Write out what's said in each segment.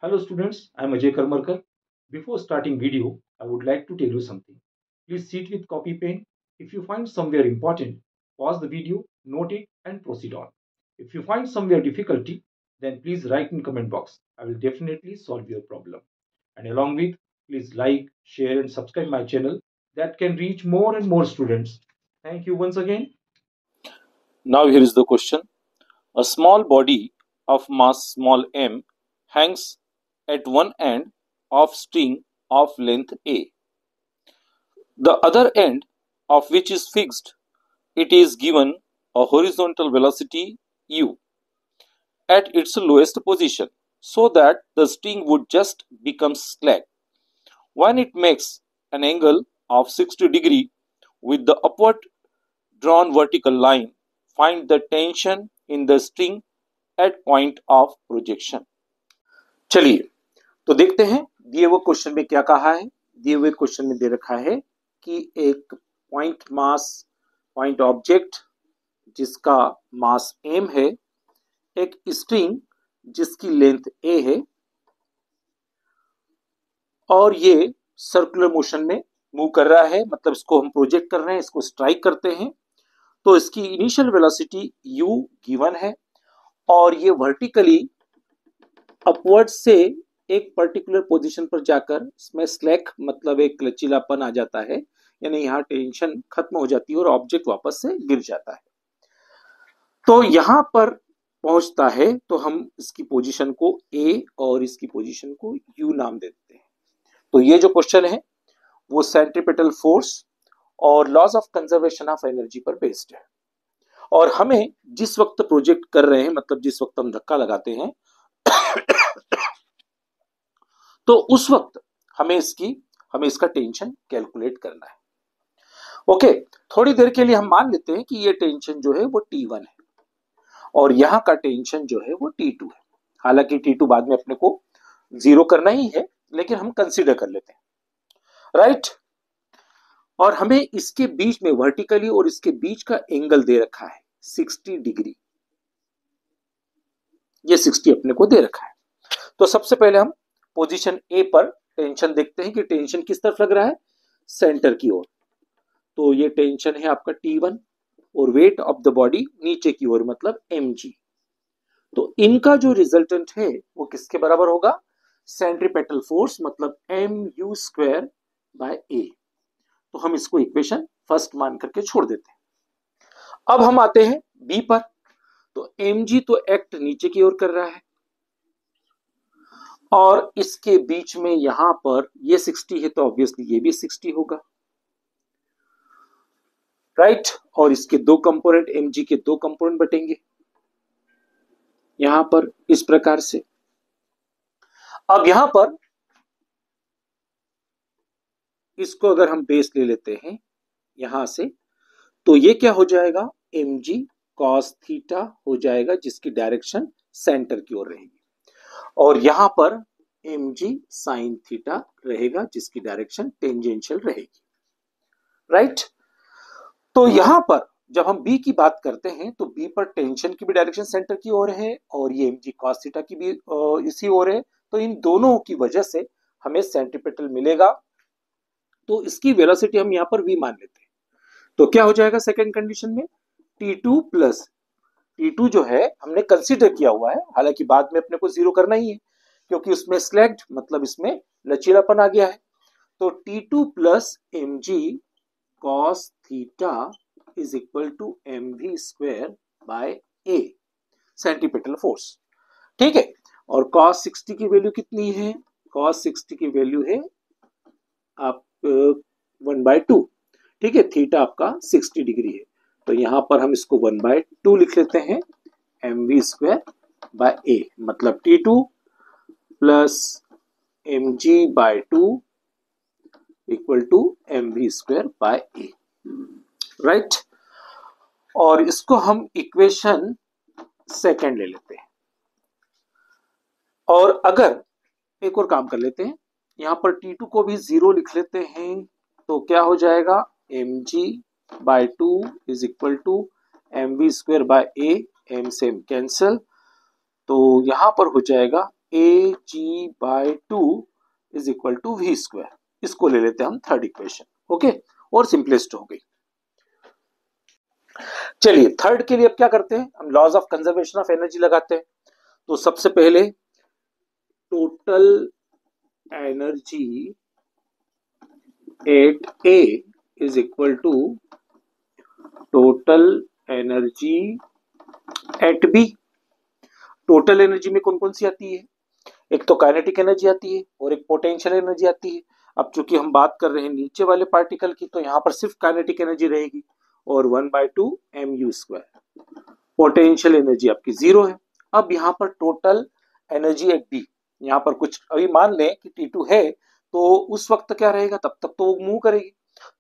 Hello students, I am Ajay Karmarkar. Before starting video, I would like to tell you something. Please sit with copy pen. If you find somewhere important, pause the video, note it and proceed on. If you find somewhere difficulty, then please write in comment box. I will definitely solve your problem. And along with, please like, share and subscribe my channel that can reach more and more students. Thank you once again. Now here is the question. A small body of mass small m hangs at one end of string of length a. The other end of which is fixed. It is given a horizontal velocity u at its lowest position so that the string would just become slack. When it makes an angle of 60 degree with the upward drawn vertical line, find the tension in the string at point of projection. चलिए तो देखते हैं दिए हुए question में क्या कहा है। दिए हुए क्वेश्चन में दे रखा है कि एक पॉइंट ऑब्जेक्ट जिसका मास m है, एक स्ट्रिंग जिसकी लेंथ a है और ये सर्कुलर मोशन में मूव कर रहा है, मतलब इसको हम प्रोजेक्ट कर रहे हैं, इसको स्ट्राइक करते हैं। तो इसकी इनिशियल वेलोसिटी u गिवन है और ये वर्टिकली अपवर्ड से एक पर्टिकुलर पोजीशन पर जाकर इसमें स्लैक मतलब एक लचीलापन आ जाता है, यानी यहाँ टेंशन खत्म हो जाती है और ऑब्जेक्ट वापस से गिर जाता है। तो यहां पर पहुंचता है तो हम इसकी पोजीशन को A और इसकी पोजीशन को U नाम देते हैं। तो ये जो क्वेश्चन है वो सेंट्रीपेटल फोर्स और laws of conservation of energy पर बेस्ड है और हमें जिस वक्त प्रोजेक्ट कर रहे हैं, मतलब जिस वक्त हम धक्का लगाते हैं तो उस वक्त हमें इसका टेंशन कैलकुलेट करना है। ओके, थोड़ी देर के लिए हम मान लेते हैं कि ये टेंशन जो है वो T1 है और यहां का टेंशन जो है वो T2 है। हालांकि T2 बाद में अपने को जीरो करना ही है, लेकिन हम कंसीडर कर लेते हैं, राइट। और हमें इसके बीच में वर्टिकली और इसके बीच का एंगल दे रखा है 60 डिग्री। ये 60 अपने को दे रखा है। तो सबसे पहले हम पोजीशन ए पर टेंशन देखते हैं कि टेंशन किस तरफ लग रहा है, सेंटर की ओर। तो ये टेंशन है आपका T1 और वेट ऑफ द बॉडी नीचे की ओर, मतलब mg। तो इनका जो रिजल्टेंट है वो किसके बराबर होगा, सेंट्रीपेटल फोर्स मतलब mu² बाय a। तो हम इसको इक्वेशन फर्स्ट मान करके छोड़ देते हैं। अब हम आते हैं बी पर। तो mg तो एक्ट नीचे की ओर कर रहा है और इसके बीच में यहां पर ये 60 है तो ऑब्वियसली ये भी 60 होगा, राइट। और इसके दो कंपोनेंट mg के दो कंपोनेंट बटेंगे यहां पर इस प्रकार से। अब यहां पर इसको अगर हम बेस ले लेते हैं यहां से, तो ये क्या हो जाएगा, mg cos थीटा हो जाएगा जिसकी डायरेक्शन सेंटर की ओर रहेगी और यहां पर mg sin थीटा रहेगा जिसकी डायरेक्शन टेंजेंशियल रहेगी, राइट। तो यहां पर जब हम b की बात करते हैं तो b पर टेंशन की भी डायरेक्शन सेंटर की ओर है और ये mg cos थीटा की भी इसी ओर है। तो इन दोनों की वजह से हमें सेंट्रीपेटल मिलेगा। तो इसकी वेलोसिटी हम यहां पर v मान लेते हैं। तो क्या हो जाएगा सेकेंड कंडीशन में, T2 प्लस T2 जो है हमने कंसीडर किया हुआ है, हालांकि बाद में अपने को जीरो करना ही है क्योंकि उसमें स्लैक्ड मतलब इसमें लचीलापन आ गया है। तो T2 plus mg cos theta is equal to mv² by a, centripetal force, ठीक है। और cos 60 की वैल्यू कितनी है, cos 60 की वैल्यू है आप 1/2, ठीक है। थीटा आपका 60 डिग्री है तो यहां पर हम इसको 1/2 लिख लेते हैं mv² बाय a, मतलब T2 plus mg/2 equal to mv² by a, right. और इसको हम इक्वेशन सेकेंड ले लेते हैं और अगर एक और काम कर लेते हैं, यहां पर T2 को भी 0 लिख लेते हैं तो क्या हो जाएगा, mg/2 is equal to mv² by a, m से m कैंसल, तो यहां पर हो जाएगा Ag/2 is equal to V square. इसको ले लेते हैं हम थर्ड इक्वेशन। ओके, और सिंपलेस्ट हो गई। चलिए थर्ड के लिए अब क्या करते हैं, हम laws of conservation of energy लगाते हैं। तो सबसे पहले total energy at A is equal to total energy at B. Total energy में कौन कौन सी आती है, एक तो काइनेटिक एनर्जी आती है और एक पोटेंशियल एनर्जी आती है। अब चूंकि हम बात कर रहे हैं नीचे वाले पार्टिकल की, तो यहां पर सिर्फ काइनेटिक एनर्जी रहेगी और 1/2 mu²। पोटेंशियल एनर्जी आपकी 0 है। अब यहाँ पर टोटल एनर्जी एट बी, यहाँ पर कुछ अभी मान लें कि T2 है, तो उस वक्त क्या रहेगा, तब तक तो वो मूव करेगी।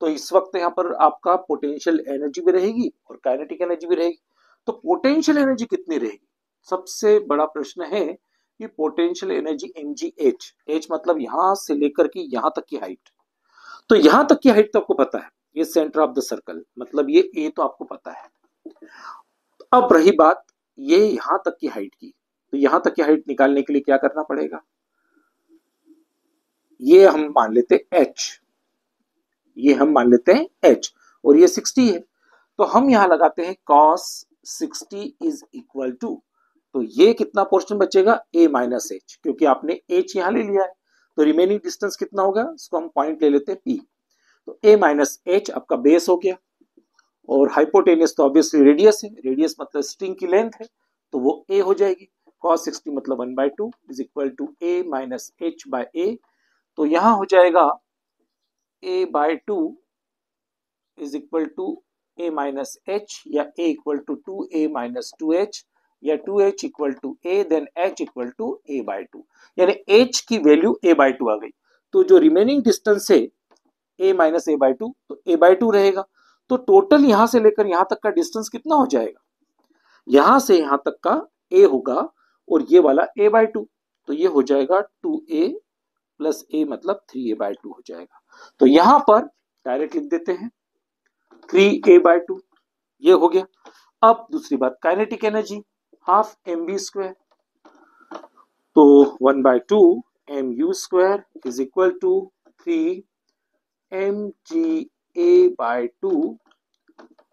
तो इस वक्त यहाँ पर आपका पोटेंशियल एनर्जी भी रहेगी और काइनेटिक एनर्जी भी रहेगी। तो पोटेंशियल एनर्जी कितनी रहेगी, सबसे बड़ा प्रश्न है कि पोटेंशियल एनर्जी mgh, h मतलब यहां से लेकर के यहां तक की हाइट। तो यहां तक की हाइट तो आपको पता है, ये सेंटर ऑफ द सर्कल, मतलब ये ए तो आपको पता है। अब रही बात ये यहां तक की हाइट की, तो यहां तक की हाइट निकालने के लिए क्या करना पड़ेगा, ये हम मान लेते हैं h, ये हम मान लेते हैं h, और ये 60 है। तो हम यहां लगाते हैं cos 60 इज इक्वल टू, तो ये कितना पोर्शन बचेगा, a माइनस एच, क्योंकि आपने h यहां ले लिया है। तो रिमेनिंग डिस्टेंस कितना होगा, इसको हम पॉइंट ले लेते हैं p। तो a माइनस एच आपका बेस हो गया, और हाइपोटेनियस तो ऑब्वियसली रेडियस है, रेडियस मतलब स्ट्रिंग की लेंथ है, तो वो a हो जाएगी। cos 60 मतलब 1/2 is equal to a minus H by a। तो यहां हो जाएगा a/2 is equal to a minus H, या a equal to 2a minus 2h, या 2h equal to a, then h equal to a/2, यानी h की value a/2 आ गई। तो जो रिमेनिंग डिस्टेंस है a माइनस a/2, तो a/2 रहेगा। तो टोटल यहां से लेकर यहां तक का डिस्टेंस कितना हो जाएगा, यहां से यहां तक का a होगा, और ये वाला a/2, तो ये हो जाएगा 2a प्लस a मतलब 3a/2 हो जाएगा। तो यहां पर डायरेक्ट लिख देते हैं 3a/2, ये हो गया। अब दूसरी बात, काइनेटिक एनर्जी हाफ mv², तो 1/2 mu² is equal to 3 mga/2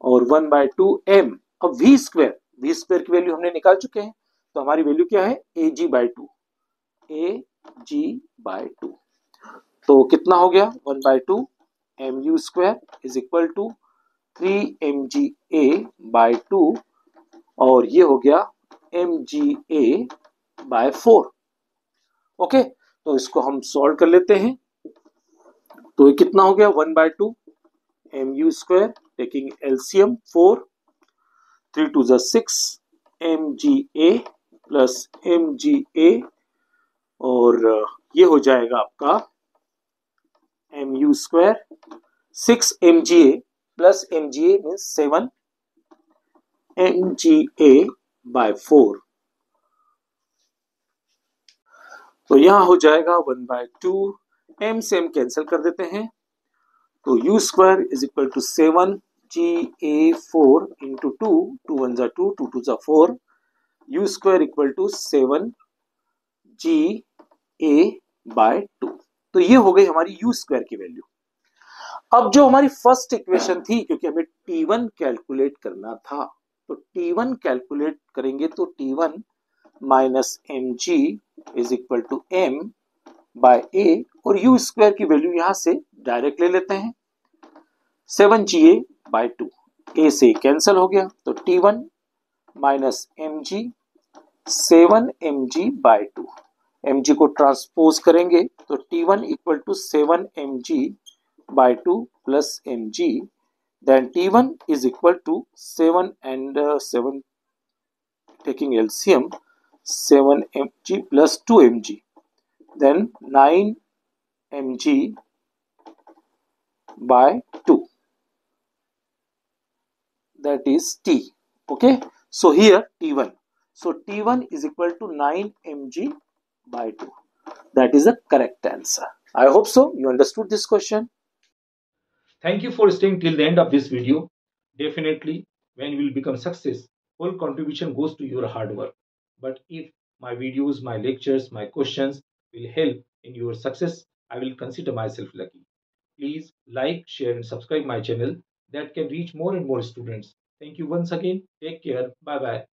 और 1/2 m। अब v² की वैल्यू हमने निकाल चुके हैं, तो हमारी वैल्यू क्या है, ag/2, ag/2। तो कितना हो गया, 1/2 mu² is equal to 3 mga/2, और ये हो गया mga/4। ओके, तो इसको हम सॉल्व कर लेते हैं। तो ये कितना हो गया, 1/2 mu², taking LCM 4, 3 to the 6 mga plus mga, और ये हो जाएगा आपका mu², 6 mga plus mga means 7 mga/4। तो यहां हो जाएगा 1/2, m से m कैंसिल कर देते हैं, तो u² is equal to 7ga/4 into 2, 2 1 जा 2, 2 2 जा 4, u² इक्वल टू 7ga/2। तो ये हो गई हमारी u² की वैल्यू। अब जो हमारी फर्स्ट इक्वेशन थी, क्योंकि हमें T1 कैलकुलेट करना था, तो T1 कैलकुलेट करेंगे, तो T1 minus mg is equal to m by a, और u² की वैल्यू यहां से डायरेक्ट ले लेते हैं, 7ga/2, a से कैंसिल हो गया, तो T1 minus mg 7 mg/2, mg को ट्रांसपोज करेंगे, तो T1 equal to 7 mg/2 plus mg, then T1 is equal to 7 and 7 taking LCM 7 mg plus 2 mg, then 9 mg/2, that is T. Okay, so here T1, so T1 is equal to 9 mg/2. That is the correct answer. I hope so you understood this question. Thank you for staying till the end of this video. Definitely, when you will become success, whole contribution goes to your hard work. But if my videos, my lectures, my questions will help in your success, I will consider myself lucky. Please like, share, and subscribe my channel that can reach more and more students. Thank you once again. Take care. Bye bye.